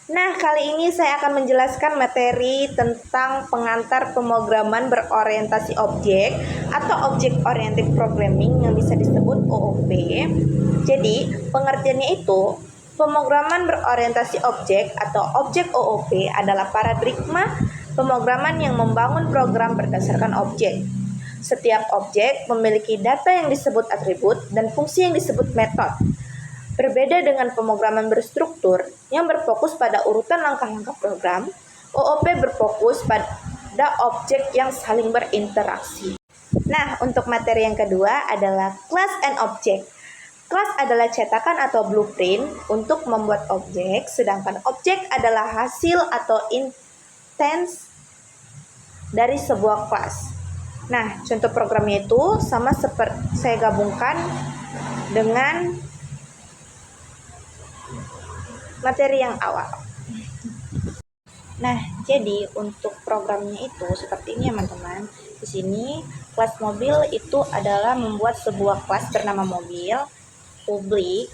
Nah, kali ini saya akan menjelaskan materi tentang pengantar pemrograman berorientasi objek atau Object Oriented Programming yang bisa disebut OOP. Jadi, pengertiannya itu, pemrograman berorientasi objek atau objek OOP adalah paradigma pemrograman yang membangun program berdasarkan objek. Setiap objek memiliki data yang disebut atribut dan fungsi yang disebut metode. Berbeda dengan pemrograman berstruktur yang berfokus pada urutan langkah-langkah program, OOP berfokus pada objek yang saling berinteraksi. Nah, untuk materi yang kedua adalah class and object. Class adalah cetakan atau blueprint untuk membuat objek, sedangkan objek adalah hasil atau instance dari sebuah kelas. Nah, contoh programnya itu sama seperti saya gabungkan dengan materi yang awal. Nah, jadi untuk programnya itu seperti ini ya teman-teman. Di sini kelas mobil itu adalah membuat sebuah kelas bernama mobil publik.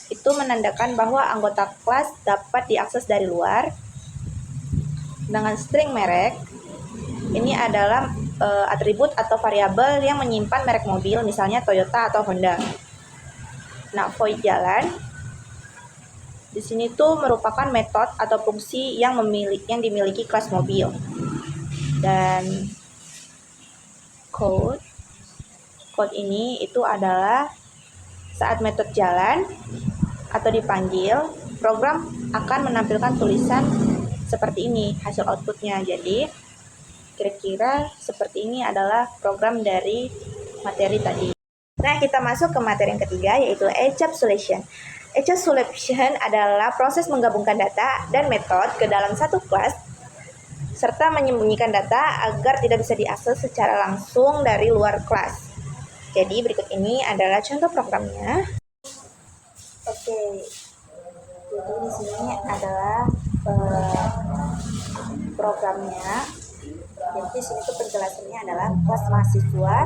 Itu menandakan bahwa anggota kelas dapat diakses dari luar dengan string merek. Ini adalah atribut atau variabel yang menyimpan merek mobil, misalnya Toyota atau Honda. Nah, void jalan di sini tuh merupakan metode atau fungsi yang dimiliki kelas mobil. Dan code ini itu adalah saat metode jalan atau dipanggil, program akan menampilkan tulisan seperti ini hasil outputnya. Jadi kira-kira seperti ini adalah program dari materi tadi. Nah, kita masuk ke materi yang ketiga, yaitu encapsulation. Encapsulation adalah proses menggabungkan data dan metode ke dalam satu kelas serta menyembunyikan data agar tidak bisa diakses secara langsung dari luar kelas. Jadi berikut ini adalah contoh programnya. Oke, jadi di sini adalah programnya. Jadi di sini tuh penjelasannya adalah kelas mahasiswa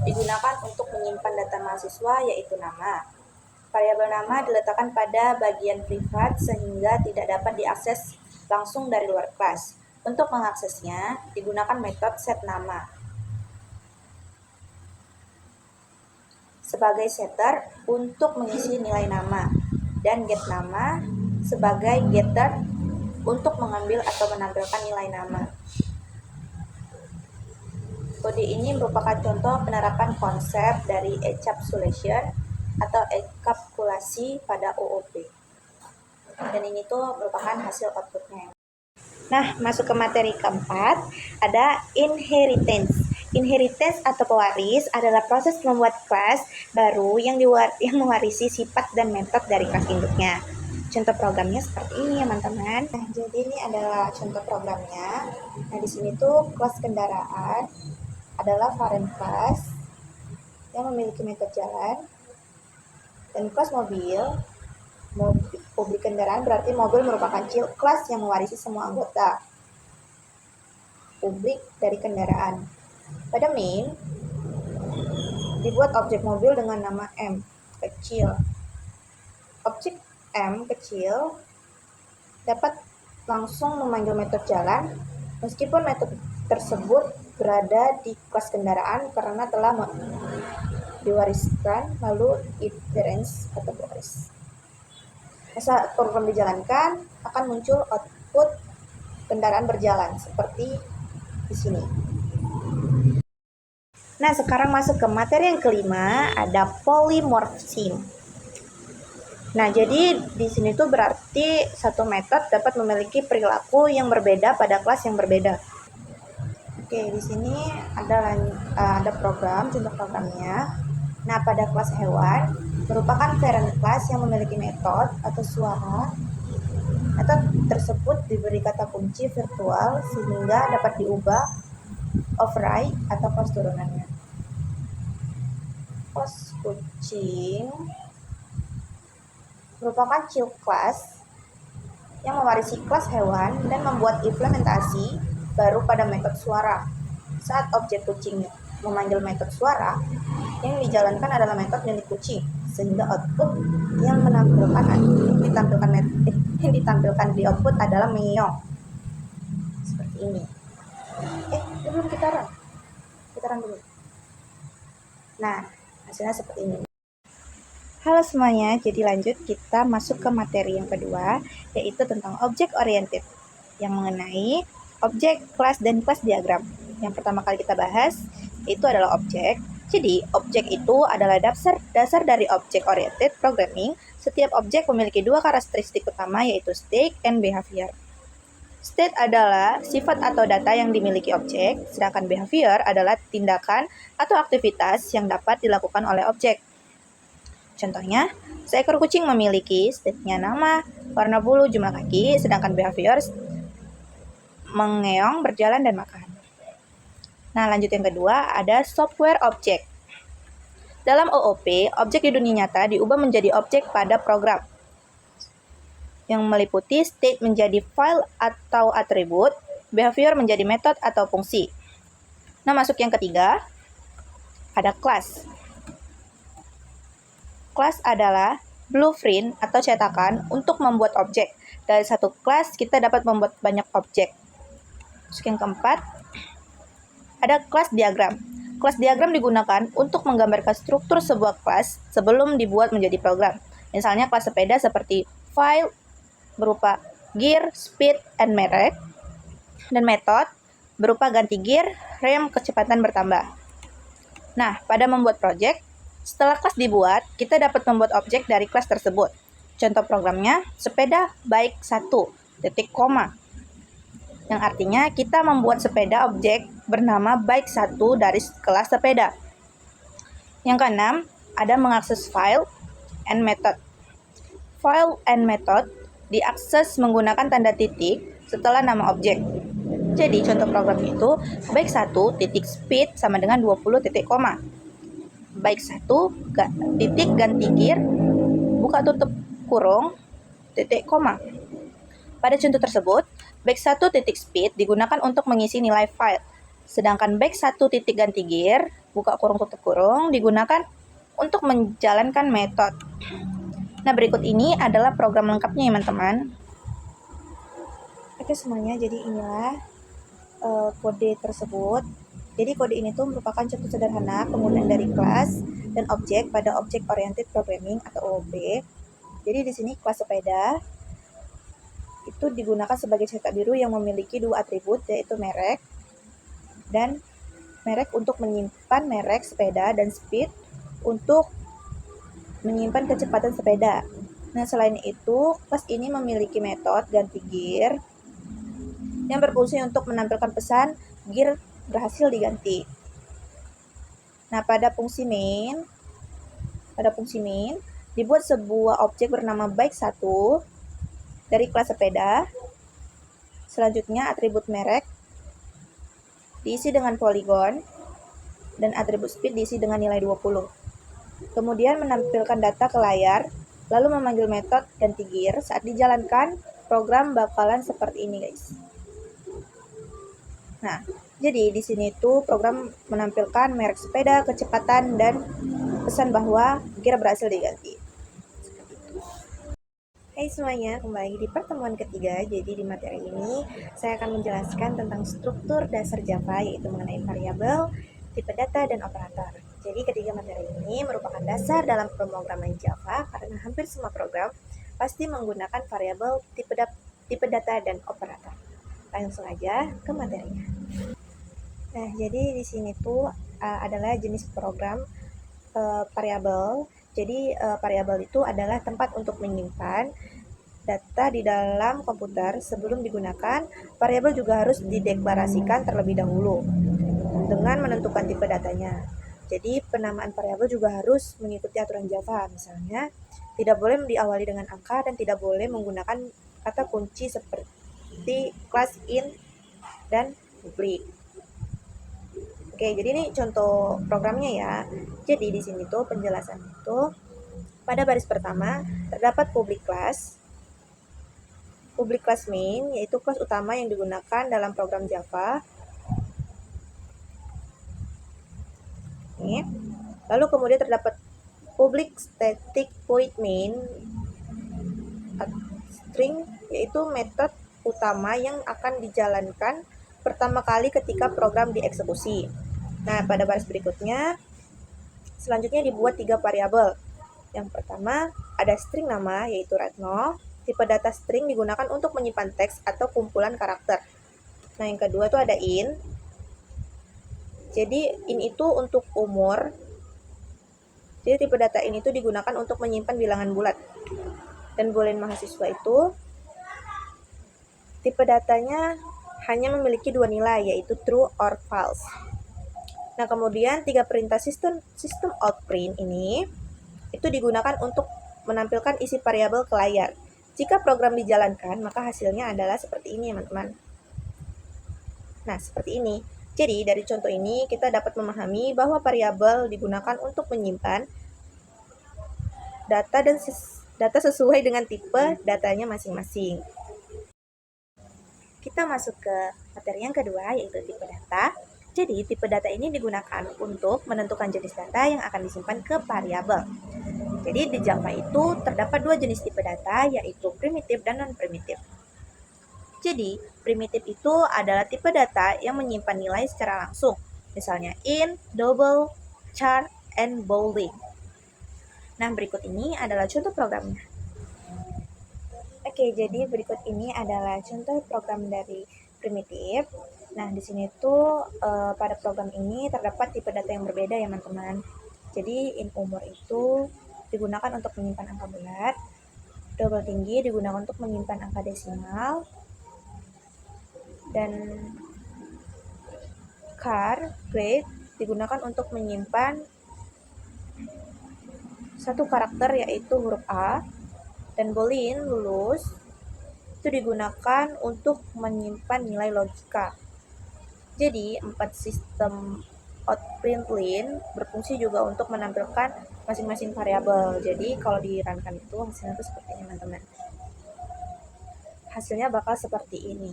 digunakan untuk menyimpan data mahasiswa, yaitu nama. Variabel nama diletakkan pada bagian privat sehingga tidak dapat diakses langsung dari luar kelas. Untuk mengaksesnya digunakan metode setNama sebagai setter untuk mengisi nilai nama dan getNama sebagai getter untuk mengambil atau menampilkan nilai nama. Kode ini merupakan contoh penerapan konsep dari encapsulation atau enkapsulasi pada OOP. Dan ini tuh merupakan hasil outputnya. Nah, masuk ke materi keempat, ada inheritance. Inheritance atau pewaris adalah proses membuat kelas baru yang mewarisi sifat dan metode dari kelas induknya. Contoh programnya seperti ini ya teman-teman. Nah, jadi ini adalah contoh programnya. Nah, di sini tuh kelas kendaraan adalah parent class yang memiliki metode jalan, dan kelas mobil publik kendaraan berarti mobil merupakan kelas yang mewarisi semua anggota publik dari kendaraan. Pada main dibuat objek mobil dengan nama M kecil. Objek M kecil dapat langsung memanggil metode jalan meskipun metode tersebut berada di kelas kendaraan karena telah diwariskan lalu iterance atau pewaris. Saat program dijalankan akan muncul output kendaraan berjalan seperti di sini. Nah, sekarang masuk ke materi yang kelima, ada polymorphism. Nah, jadi di sini tuh berarti satu metode dapat memiliki perilaku yang berbeda pada kelas yang berbeda. Oke, di sini ada program, contoh programnya. Nah, pada kelas hewan merupakan parent class yang memiliki metode atau suara. Metode tersebut diberi kata kunci virtual sehingga dapat diubah, override atau pos turunannya. Pos kucing merupakan child class yang mewarisi kelas hewan dan membuat implementasi baru pada metode suara. Saat objek kucing memanggil metode suara, yang dijalankan adalah metode milik kucing, sehingga output yang ditampilkan yang ditampilkan di output adalah meong. Seperti ini. Belum kita run dulu. Nah, hasilnya seperti ini. Halo semuanya, jadi lanjut kita masuk ke materi yang kedua, yaitu tentang object oriented, yang mengenai objek, kelas, dan kelas diagram. Yang pertama kali kita bahas, itu adalah objek. Jadi, objek itu adalah dasar dari object oriented programming. Setiap objek memiliki dua karakteristik utama, yaitu state and behavior. State adalah sifat atau data yang dimiliki objek, sedangkan behavior adalah tindakan atau aktivitas yang dapat dilakukan oleh objek. Contohnya, seekor kucing memiliki state-nya nama, warna bulu, jumlah kaki, sedangkan behavior mengeong, berjalan, dan makan. Nah, lanjut yang kedua, ada software object. Dalam OOP, objek di dunia nyata diubah menjadi objek pada program, yang meliputi state menjadi file atau atribut, behavior menjadi metode atau fungsi. Nah, masuk yang ketiga, ada class. Kelas adalah blueprint atau cetakan untuk membuat objek. Dari satu kelas, kita dapat membuat banyak objek. Terus yang keempat, ada kelas diagram. Kelas diagram digunakan untuk menggambarkan struktur sebuah kelas sebelum dibuat menjadi program. Misalnya kelas sepeda seperti file berupa gear, speed, and merek, dan metode berupa ganti gear, rem, kecepatan bertambah. Nah, pada membuat project, setelah kelas dibuat, kita dapat membuat objek dari kelas tersebut. Contoh programnya, sepeda bike 1, titik koma. Yang artinya kita membuat sepeda objek bernama bike 1 dari kelas sepeda. Yang keenam, ada mengakses file and method. File and method diakses menggunakan tanda titik setelah nama objek. Jadi contoh programnya itu bike 1 titik speed sama dengan 20 titik koma. Bike 1 titik ganti gear buka tutup kurung titik koma. Pada contoh tersebut, bike 1 titik speed digunakan untuk mengisi nilai file, sedangkan bike 1 titik ganti gear buka kurung tutup kurung digunakan untuk menjalankan metode. Nah, berikut ini adalah program lengkapnya ya teman-teman. Oke semuanya, jadi inilah kode tersebut. Jadi kode ini tuh merupakan contoh sederhana penggunaan dari kelas dan objek pada object oriented programming atau OOP. Jadi di sini kelas sepeda itu digunakan sebagai cetak biru yang memiliki dua atribut, yaitu merek dan merek untuk menyimpan merek sepeda dan speed untuk menyimpan kecepatan sepeda. Nah, selain itu, kelas ini memiliki metode ganti gear yang berfungsi untuk menampilkan pesan gear berhasil diganti. Nah, pada fungsi main dibuat sebuah objek bernama bike 1 dari kelas sepeda. Selanjutnya, atribut merek diisi dengan poligon dan atribut speed diisi dengan nilai 20. Kemudian menampilkan data ke layar, lalu memanggil metode ganti gear. Saat dijalankan, program bakalan seperti ini, guys. Nah, jadi di sini tuh program menampilkan merek sepeda, kecepatan, dan pesan bahwa gear berhasil diganti. Hai semuanya, kembali di pertemuan ketiga. Jadi di materi ini saya akan menjelaskan tentang struktur dasar Java, yaitu mengenai variabel, tipe data, dan operator. Jadi ketiga materi ini merupakan dasar dalam pemrograman Java karena hampir semua program pasti menggunakan variabel, tipe data, dan operator. Langsung aja ke materinya. Nah, jadi di sini tuh adalah jenis program variabel. Jadi variabel itu adalah tempat untuk menyimpan data di dalam komputer. Sebelum digunakan, variabel juga harus dideklarasikan terlebih dahulu dengan menentukan tipe datanya. Jadi penamaan variabel juga harus mengikuti aturan Java. Misalnya, tidak boleh diawali dengan angka dan tidak boleh menggunakan kata kunci seperti class, int, dan public. Oke, jadi ini contoh programnya ya. Jadi di sini tuh penjelasan itu pada baris pertama terdapat public class main, yaitu kelas utama yang digunakan dalam program Java. Ini. Lalu kemudian terdapat public static void main, string yaitu metode utama yang akan dijalankan pertama kali ketika program dieksekusi. Nah, pada baris berikutnya, selanjutnya dibuat 3 variabel. Yang pertama, ada string nama, yaitu Retno. Tipe data string digunakan untuk menyimpan teks atau kumpulan karakter. Nah, yang kedua itu ada int. Jadi, int itu untuk umur. Jadi, tipe data int itu digunakan untuk menyimpan bilangan bulat. Dan boolean mahasiswa itu, tipe datanya hanya memiliki 2 nilai, yaitu true or false. Nah, kemudian 3 perintah system out print ini itu digunakan untuk menampilkan isi variabel ke layar. Jika program dijalankan, maka hasilnya adalah seperti ini, teman-teman. Nah, seperti ini. Jadi, dari contoh ini kita dapat memahami bahwa variabel digunakan untuk menyimpan data dan data sesuai dengan tipe datanya masing-masing. Kita masuk ke materi yang kedua, yaitu tipe data. Jadi, tipe data ini digunakan untuk menentukan jenis data yang akan disimpan ke variabel. Jadi, di Java itu terdapat 2 jenis tipe data, yaitu primitif dan non-primitif. Jadi, primitif itu adalah tipe data yang menyimpan nilai secara langsung, misalnya int, double, char, and boolean. Nah, berikut ini adalah contoh programnya. Oke, jadi berikut ini adalah contoh program dari primitif. Nah, di sini tuh pada program ini terdapat tipe data yang berbeda ya, teman-teman. Jadi, int umur itu digunakan untuk menyimpan angka bulat, double tinggi digunakan untuk menyimpan angka desimal, dan char grade digunakan untuk menyimpan satu karakter yaitu huruf A, dan boolean lulus itu digunakan untuk menyimpan nilai logika. Jadi, 4 sistem outprintln berfungsi juga untuk menampilkan masing-masing variabel. Jadi, kalau di-runkan itu hasilnya itu seperti ini, teman-teman. Hasilnya bakal seperti ini.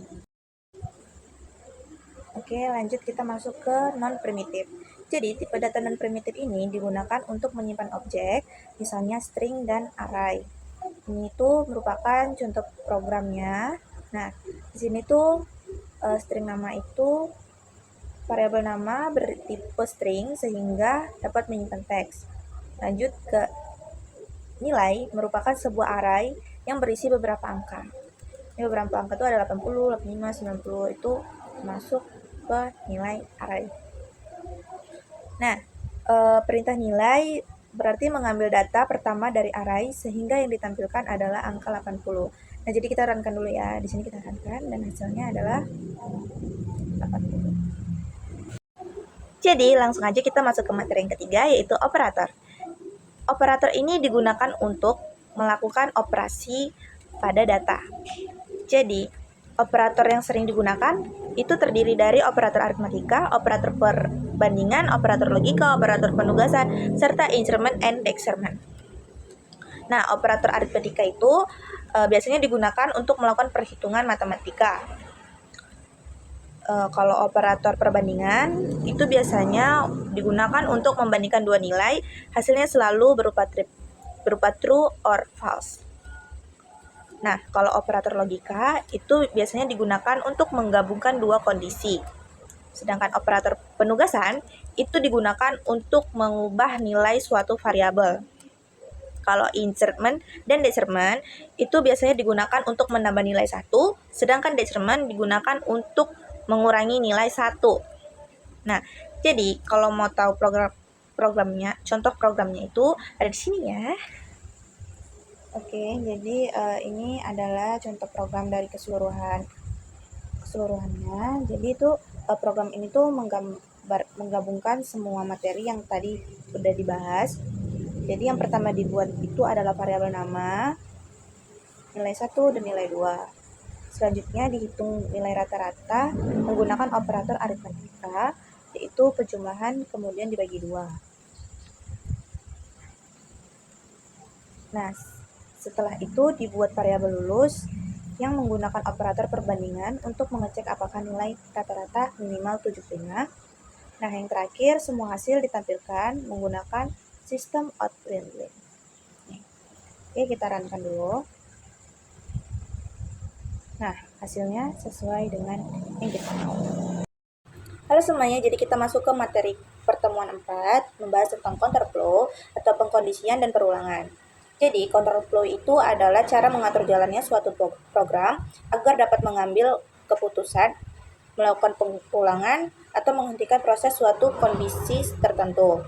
Oke, lanjut kita masuk ke non-primitif. Jadi, tipe data non-primitif ini digunakan untuk menyimpan objek, misalnya string dan array. Ini tuh merupakan contoh programnya. Nah, di sini tuh string nama itu variabel nama bertipe string sehingga dapat menyimpan teks. Lanjut ke nilai merupakan sebuah array yang berisi beberapa angka. Ini beberapa angka itu ada 80, 85, 90 itu masuk ke nilai array. Nah, perintah nilai berarti mengambil data pertama dari array sehingga yang ditampilkan adalah angka 80. Nah, jadi kita runkan dulu ya. Di sini kita runkan dan hasilnya adalah 80. Jadi, langsung aja kita masuk ke materi yang ketiga, yaitu operator. Operator ini digunakan untuk melakukan operasi pada data. Jadi, operator yang sering digunakan itu terdiri dari operator aritmatika, operator perbandingan, operator logika, operator penugasan, serta increment and decrement. Nah, operator aritmatika itu biasanya digunakan untuk melakukan perhitungan matematika. Kalau operator perbandingan itu biasanya digunakan untuk membandingkan dua nilai, hasilnya selalu berupa true or false. Nah, kalau operator logika itu biasanya digunakan untuk menggabungkan dua kondisi. Sedangkan operator penugasan itu digunakan untuk mengubah nilai suatu variabel. Kalau increment dan decrement itu biasanya digunakan untuk menambah nilai 1, sedangkan decrement digunakan untuk mengurangi nilai 1. Nah, jadi kalau mau tahu programnya, contoh programnya itu ada di sini ya. Oke, jadi ini adalah contoh program dari keseluruhannya. Jadi itu program ini tuh menggabungkan semua materi yang tadi sudah dibahas. Jadi yang pertama dibuat itu adalah variabel nama, nilai 1 dan nilai 2. Selanjutnya dihitung nilai rata-rata menggunakan operator aritmatika, yaitu penjumlahan kemudian dibagi 2. Nah, setelah itu dibuat variabel lulus yang menggunakan operator perbandingan untuk mengecek apakah nilai rata-rata minimal 75. Nah, yang terakhir semua hasil ditampilkan menggunakan sistem outprintln. Oke, kita runkan dulu. Nah, hasilnya sesuai dengan yang kita mau. Halo semuanya, jadi kita masuk ke materi pertemuan 4, membahas tentang counterflow atau pengkondisian dan perulangan. Jadi, counterflow itu adalah cara mengatur jalannya suatu program agar dapat mengambil keputusan, melakukan pengulangan, atau menghentikan proses suatu kondisi tertentu.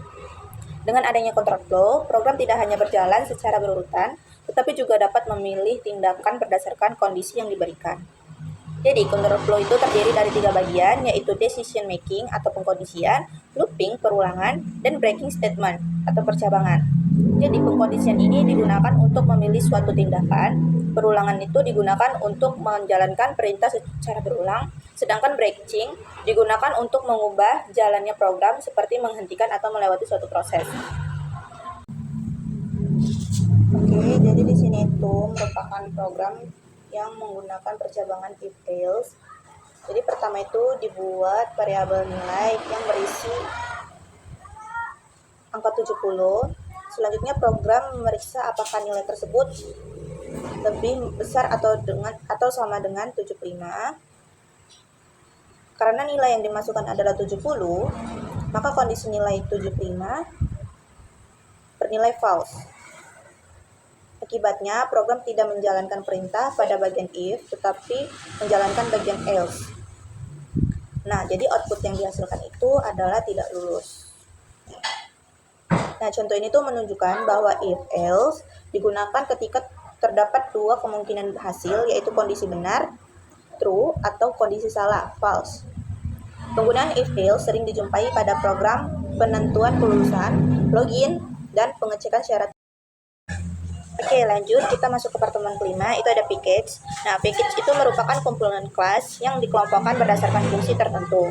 Dengan adanya counterflow, program tidak hanya berjalan secara berurutan, tetapi juga dapat memilih tindakan berdasarkan kondisi yang diberikan. Jadi, counterflow itu terdiri dari 3 bagian, yaitu decision making atau pengkondisian, looping, perulangan, dan breaking statement atau percabangan. Jadi, pengkondisian ini digunakan untuk memilih suatu tindakan, perulangan itu digunakan untuk menjalankan perintah secara berulang, sedangkan breaking digunakan untuk mengubah jalannya program seperti menghentikan atau melewati suatu proses. Oke, jadi di sini itu merupakan program yang menggunakan percabangan if else. Jadi pertama itu dibuat variabel nilai yang berisi angka 70. Selanjutnya program memeriksa apakah nilai tersebut lebih besar atau sama dengan 75. Karena nilai yang dimasukkan adalah 70, maka kondisi nilai 75 bernilai false. Akibatnya, program tidak menjalankan perintah pada bagian if, tetapi menjalankan bagian else. Nah, jadi output yang dihasilkan itu adalah tidak lulus. Nah, contoh ini tuh menunjukkan bahwa if else digunakan ketika terdapat 2 kemungkinan hasil, yaitu kondisi benar, true, atau kondisi salah, false. Penggunaan if else sering dijumpai pada program penentuan kelulusan, login, dan pengecekan syarat. Oke, lanjut kita masuk ke pertemuan kelima, itu ada package. Nah, package itu merupakan kumpulan kelas yang dikelompokkan berdasarkan fungsi tertentu.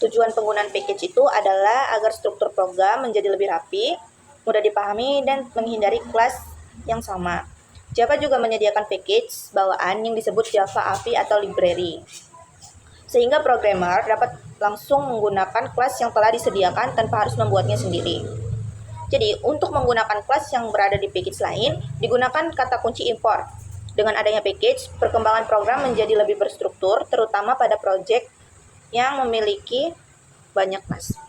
Tujuan penggunaan package itu adalah agar struktur program menjadi lebih rapi, mudah dipahami, dan menghindari kelas yang sama. Java juga menyediakan package bawaan yang disebut Java API atau library, sehingga programmer dapat langsung menggunakan kelas yang telah disediakan tanpa harus membuatnya sendiri. Jadi, untuk menggunakan kelas yang berada di package lain, digunakan kata kunci import. Dengan adanya package, perkembangan program menjadi lebih berstruktur, terutama pada project yang memiliki banyak kelas.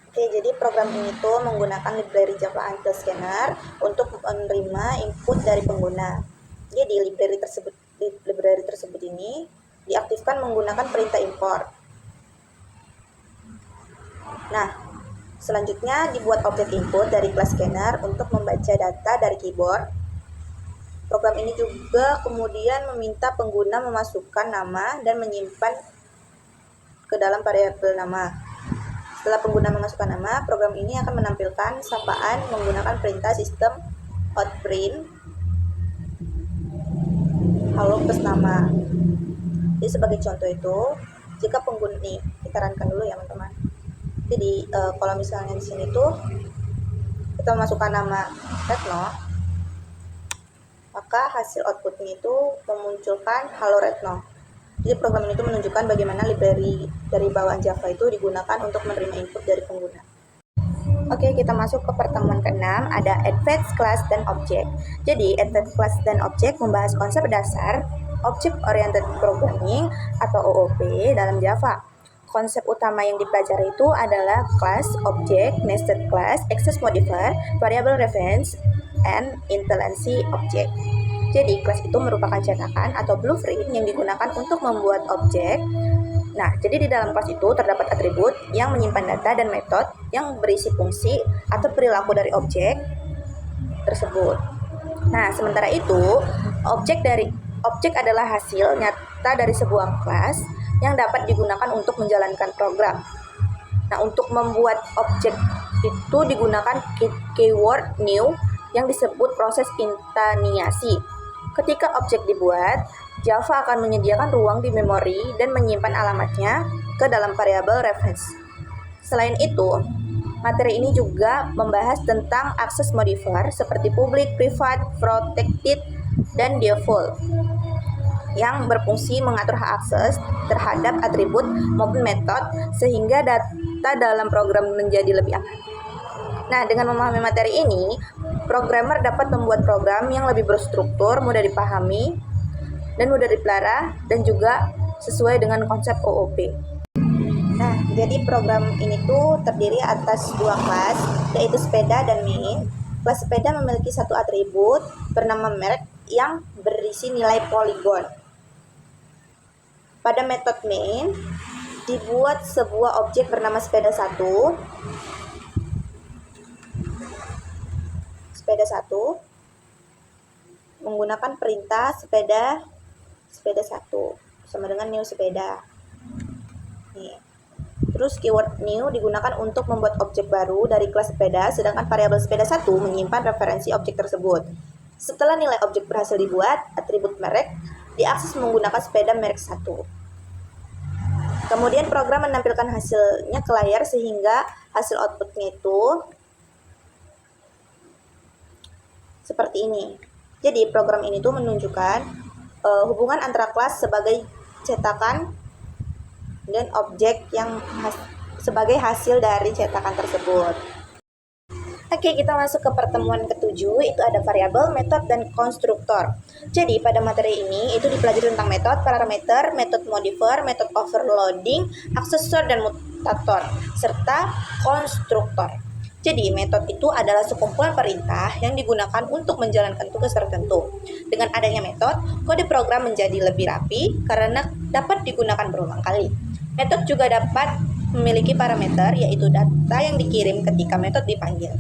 Oke, jadi program ini tuh menggunakan library Java Until Scanner untuk menerima input dari pengguna. Jadi, library tersebut ini diaktifkan menggunakan perintah import. Nah, selanjutnya dibuat objek input dari kelas scanner untuk membaca data dari keyboard. Program ini juga kemudian meminta pengguna memasukkan nama dan menyimpan ke dalam variabel nama. Setelah pengguna memasukkan nama, program ini akan menampilkan sapaan menggunakan perintah sistem outprint halo plus nama. Jadi sebagai contoh itu, jika pengguna nih, kita runkan dulu ya teman-teman. Jadi kalau misalnya di sini tuh kita memasukkan nama Retno, maka hasil outputnya itu memunculkan Halo Retno. Jadi program ini tuh menunjukkan bagaimana library dari bawaan Java itu digunakan untuk menerima input dari pengguna. Oke, kita masuk ke pertemuan ke-6, ada Advanced Class dan Object. Jadi Advanced Class dan Object membahas konsep dasar Object Oriented Programming atau OOP dalam Java. Konsep utama yang dipelajari itu adalah class, object, nested class, access modifier, variable reference, and instancy object. Jadi, kelas itu merupakan cetakan atau blueprint yang digunakan untuk membuat objek. Nah, jadi di dalam kelas itu terdapat atribut yang menyimpan data dan metode yang berisi fungsi atau perilaku dari objek tersebut. Nah, sementara itu, objek adalah hasil nyata dari sebuah kelas yang dapat digunakan untuk menjalankan program. Nah, untuk membuat objek itu digunakan keyword new yang disebut proses instansiasi. Ketika objek dibuat, Java akan menyediakan ruang di memori dan menyimpan alamatnya ke dalam variabel reference. Selain itu, materi ini juga membahas tentang access modifier seperti public, private, protected, dan default yang berfungsi mengatur hak akses terhadap atribut maupun metode sehingga data dalam program menjadi lebih aman. Nah, dengan memahami materi ini, programmer dapat membuat program yang lebih berstruktur, mudah dipahami, dan mudah dipelihara dan juga sesuai dengan konsep OOP. Nah, jadi program ini tuh terdiri atas dua kelas, yaitu sepeda dan main. Kelas sepeda memiliki satu atribut bernama merek yang berisi nilai poligon. Pada metode main, dibuat sebuah objek bernama sepeda 1. Sepeda 1 menggunakan perintah sepeda 1 sama dengan new sepeda. Nih. Terus keyword new digunakan untuk membuat objek baru dari kelas sepeda, sedangkan variabel sepeda 1 menyimpan referensi objek tersebut. Setelah nilai objek berhasil dibuat, atribut merek diakses menggunakan sepeda merek 1. Kemudian program menampilkan hasilnya ke layar sehingga hasil outputnya itu seperti ini. Jadi program ini tuh menunjukkan hubungan antara kelas sebagai cetakan dan objek yang sebagai hasil dari cetakan tersebut. Oke, kita masuk ke pertemuan ke-7, itu ada variabel, metode, dan konstruktor. Jadi pada materi ini itu dipelajari tentang metode, parameter, metode modifier, metode overloading, aksesor, dan mutator, serta konstruktor. Jadi metode itu adalah sekumpulan perintah yang digunakan untuk menjalankan tugas tertentu. Dengan adanya metode, kode program menjadi lebih rapi karena dapat digunakan berulang kali. Metode juga dapat memiliki parameter, yaitu data yang dikirim ketika metode dipanggil.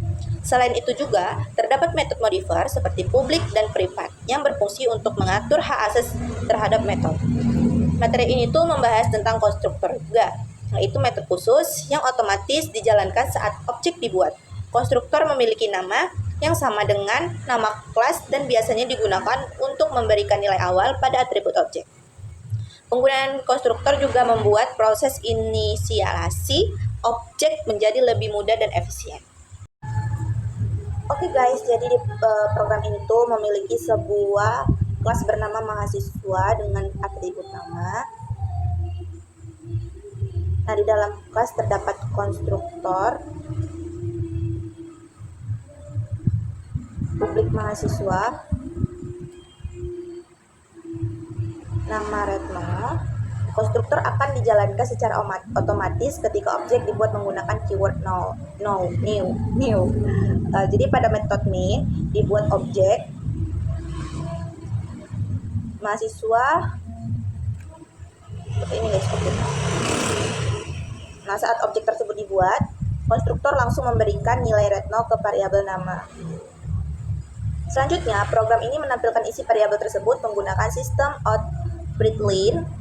Selain itu juga, terdapat metode modifier seperti public dan privat yang berfungsi untuk mengatur hak akses terhadap metode. Materi ini tuh membahas tentang konstruktor juga, yaitu metode khusus yang otomatis dijalankan saat objek dibuat. Konstruktor memiliki nama yang sama dengan nama kelas dan biasanya digunakan untuk memberikan nilai awal pada atribut objek. Penggunaan konstruktor juga membuat proses inisialisasi objek menjadi lebih mudah dan efisien. Oke guys, jadi di program ini tuh memiliki sebuah kelas bernama mahasiswa dengan atribut nama. Nah, di dalam kelas terdapat konstruktor, publik mahasiswa, nama Retno. Konstruktor akan dijalankan secara otomatis ketika objek dibuat menggunakan keyword new. Jadi pada metode main dibuat objek mahasiswa seperti ini guys. Nah, saat objek tersebut dibuat, konstruktor langsung memberikan nilai Retno ke variabel nama. Selanjutnya, program ini menampilkan isi variabel tersebut menggunakan sistem outprintln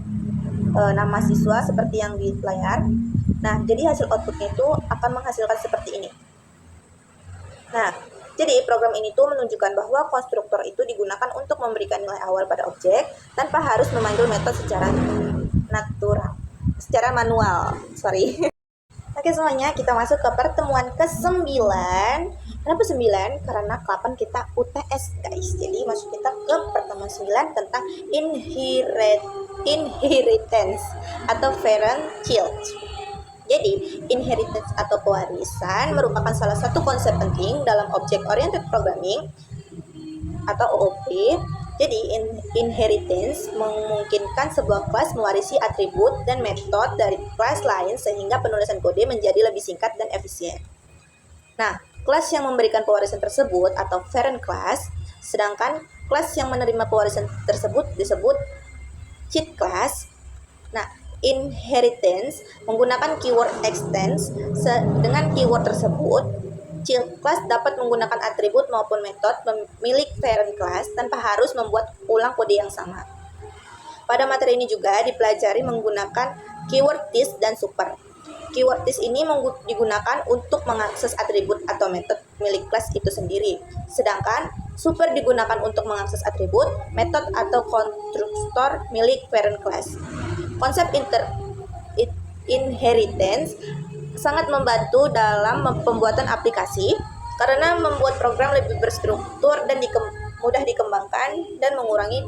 nama siswa seperti yang di layar. Nah, jadi hasil outputnya itu akan menghasilkan seperti ini. Nah, jadi program ini tuh menunjukkan bahwa konstruktor itu digunakan untuk memberikan nilai awal pada objek tanpa harus memanggil metode secara manual. Oke semuanya, kita masuk ke pertemuan ke-9. Kenapa 9? Karena kapan kita UTS guys. Jadi masuk kita ke pertemuan 9 tentang inheritance atau parent child. Jadi inheritance atau pewarisan merupakan salah satu konsep penting dalam object oriented programming atau OOP. Jadi inheritance memungkinkan sebuah kelas mewarisi atribut dan metode dari kelas lain sehingga penulisan kode menjadi lebih singkat dan efisien. Nah, kelas yang memberikan pewarisan tersebut atau parent class, sedangkan kelas yang menerima pewarisan tersebut disebut child class. Nah, inheritance menggunakan keyword extends. Dengan keyword tersebut, child class dapat menggunakan atribut maupun metode milik parent class tanpa harus membuat ulang kode yang sama. Pada materi ini juga dipelajari menggunakan keyword this dan super. Keyword this ini digunakan untuk mengakses atribut atau metode milik kelas itu sendiri. Sedangkan super digunakan untuk mengakses atribut, metode atau konstruktor milik parent class. Konsep inheritance sangat membantu dalam pembuatan aplikasi karena membuat program lebih berstruktur dan mudah dikembangkan dan mengurangi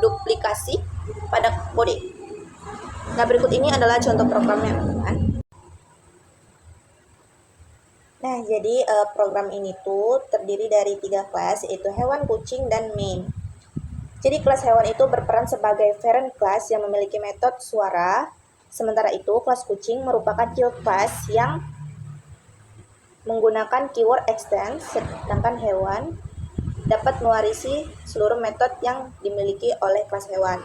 duplikasi pada kode. Nah, berikut ini adalah contoh programnya, teman-teman. Nah, jadi program ini tuh terdiri dari 3 kelas, yaitu hewan, kucing, dan main. Jadi kelas hewan itu berperan sebagai parent class yang memiliki metode suara. Sementara itu, kelas kucing merupakan child class yang menggunakan keyword extend, sedangkan hewan dapat mewarisi seluruh metode yang dimiliki oleh kelas hewan.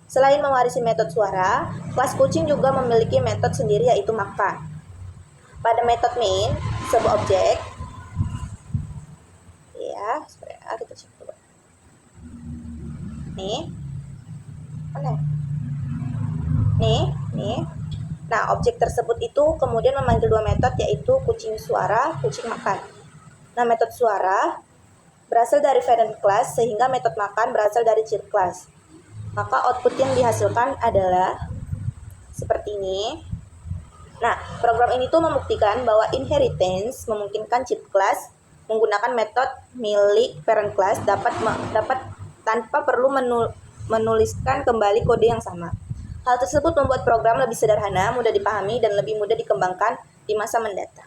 Selain mewarisi metode suara, kelas kucing juga memiliki metode sendiri yaitu makan. Pada metode main, sebuah objek, ya, kita coba. Nih, mana? Nih. Nah, objek tersebut itu kemudian memanggil dua metode yaitu kucing suara, kucing makan. Nah, metode suara berasal dari parent class sehingga metode makan berasal dari child class. Maka output yang dihasilkan adalah seperti ini. Nah, program ini tuh membuktikan bahwa inheritance memungkinkan child class menggunakan metode milik parent class dapat tanpa perlu menuliskan kembali kode yang sama. Hal tersebut membuat program lebih sederhana, mudah dipahami, dan lebih mudah dikembangkan di masa mendatang.